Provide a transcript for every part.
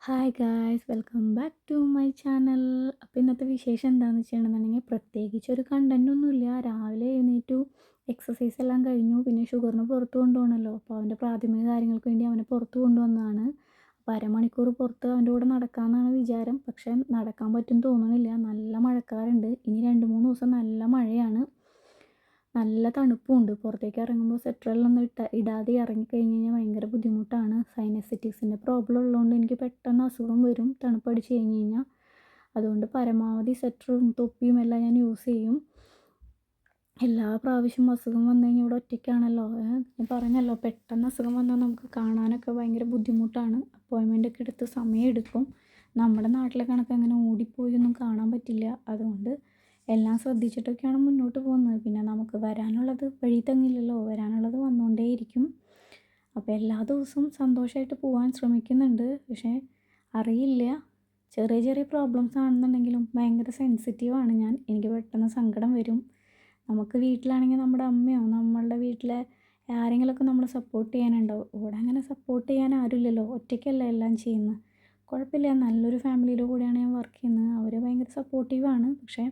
Hi guys welcome back to my channel. അപ്പോൾ ഇന്നത്തെ വിശേഷം എന്താണെന്ന് വെച്ചിട്ടുണ്ടെന്നുണ്ടെങ്കിൽ പ്രത്യേകിച്ച് ഒരു കണ്ടൻ്റ് ഒന്നുമില്ല. രാവിലെ എഴുന്നേറ്റു, എക്സസൈസ് എല്ലാം കഴിഞ്ഞു. പിന്നെ ഷുഗറിന് പുറത്ത് കൊണ്ടുപോകണമല്ലോ, അപ്പോൾ അവൻ്റെ പ്രാഥമിക കാര്യങ്ങൾക്ക് വേണ്ടി അവനെ പുറത്ത് കൊണ്ടുവന്നതാണ്. അപ്പോൾ അരമണിക്കൂർ പുറത്ത് അവൻ്റെ കൂടെ നടക്കാമെന്നാണ് വിചാരം. പക്ഷേ നടക്കാൻ പറ്റും തോന്നണില്ല, നല്ല മഴക്കാറുണ്ട്. ഇനി 2-3 ദിവസം നല്ല മഴയാണ്, നല്ല തണുപ്പുമുണ്ട്. പുറത്തേക്ക് ഇറങ്ങുമ്പോൾ സ്വെറ്ററെല്ലാം ഇടാതെ ഇറങ്ങിക്കഴിഞ്ഞ് കഴിഞ്ഞാൽ ഭയങ്കര ബുദ്ധിമുട്ടാണ്. സൈനസൈറ്റിക്സിൻ്റെ പ്രോബ്ലം ഉള്ളതുകൊണ്ട് എനിക്ക് പെട്ടെന്ന് അസുഖം വരും തണുപ്പടിച്ച് കഴിഞ്ഞ് കഴിഞ്ഞാൽ. അതുകൊണ്ട് പരമാവധി സ്വെറ്ററും തൊപ്പിയും എല്ലാം ഞാൻ യൂസ് ചെയ്യും. എല്ലാ പ്രാവശ്യം അസുഖം വന്നു കഴിഞ്ഞാൽ ഇവിടെ ഒറ്റയ്ക്കാണല്ലോ, ഞാൻ പറഞ്ഞല്ലോ, പെട്ടെന്ന് അസുഖം വന്നാൽ നമുക്ക് കാണാനൊക്കെ ഭയങ്കര ബുദ്ധിമുട്ടാണ്. അപ്പോയിൻമെൻ്റൊക്കെ എടുത്ത് സമയമെടുക്കും. നമ്മുടെ നാട്ടിലെ കണക്ക് അങ്ങനെ ഓടിപ്പോയി ഒന്നും കാണാൻ പറ്റില്ല. അതുകൊണ്ട് എല്ലാം ശ്രദ്ധിച്ചിട്ടൊക്കെയാണ് മുന്നോട്ട് പോകുന്നത്. പിന്നെ നമുക്ക് വരാനുള്ളത് വഴി തങ്ങില്ലല്ലോ, വരാനുള്ളത് വന്നുകൊണ്ടേയിരിക്കും. അപ്പോൾ എല്ലാ ദിവസവും സന്തോഷമായിട്ട് പോകാൻ ശ്രമിക്കുന്നുണ്ട്. പക്ഷേ അറിയില്ല, ചെറിയ ചെറിയ പ്രോബ്ലംസ് ആണെന്നുണ്ടെങ്കിലും ഭയങ്കര സെൻസിറ്റീവാണ് ഞാൻ. എനിക്ക് പെട്ടെന്ന് സങ്കടം വരും. നമുക്ക് വീട്ടിലാണെങ്കിൽ നമ്മുടെ അമ്മയോ നമ്മളുടെ വീട്ടിലെ ആരെങ്കിലുമൊക്കെ നമ്മളെ സപ്പോർട്ട് ചെയ്യാനുണ്ടാവും. ഇവിടെ അങ്ങനെ സപ്പോർട്ട് ചെയ്യാൻ ആരുമില്ലല്ലോ, ഒറ്റയ്ക്കല്ല എല്ലാം ചെയ്യുന്നത്. കുഴപ്പമില്ല, നല്ലൊരു ഫാമിലിയുടെ കൂടെയാണ് ഞാൻ വർക്ക് ചെയ്യുന്നത്. അവർ ഭയങ്കര സപ്പോർട്ടീവാണ്. പക്ഷേ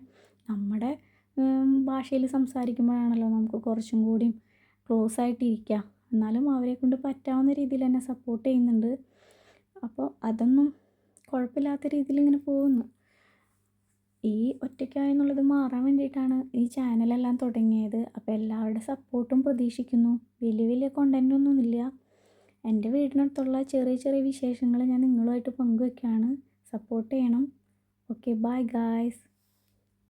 നമ്മുടെ ഭാഷയിൽ സംസാരിക്കുമ്പോഴാണല്ലോ നമുക്ക് കുറച്ചും കൂടി ക്ലോസ് ആയിട്ടിരിക്കുക. എന്നാലും അവരെ കൊണ്ട് പറ്റാവുന്ന രീതിയിൽ എന്നെ സപ്പോർട്ട് ചെയ്യുന്നുണ്ട്. അപ്പോൾ അതൊന്നും കുഴപ്പമില്ലാത്ത രീതിയിൽ ഇങ്ങനെ പോകുന്നു. ഈ ഒറ്റയ്ക്കായെന്നുള്ളത് മാറാൻ വേണ്ടിയിട്ടാണ് ഈ ചാനലെല്ലാം തുടങ്ങിയത്. അപ്പോൾ എല്ലാവരുടെ സപ്പോർട്ടും പ്രതീക്ഷിക്കുന്നു. വലിയ വലിയ കണ്ടൻ്റൊന്നുമില്ല, എൻ്റെ വീടിനടുത്തുള്ള ചെറിയ ചെറിയ വിശേഷങ്ങൾ ഞാൻ നിങ്ങളുമായിട്ട് പങ്കുവയ്ക്കുകയാണ്. സപ്പോർട്ട് ചെയ്യണം. Okay, bye guys.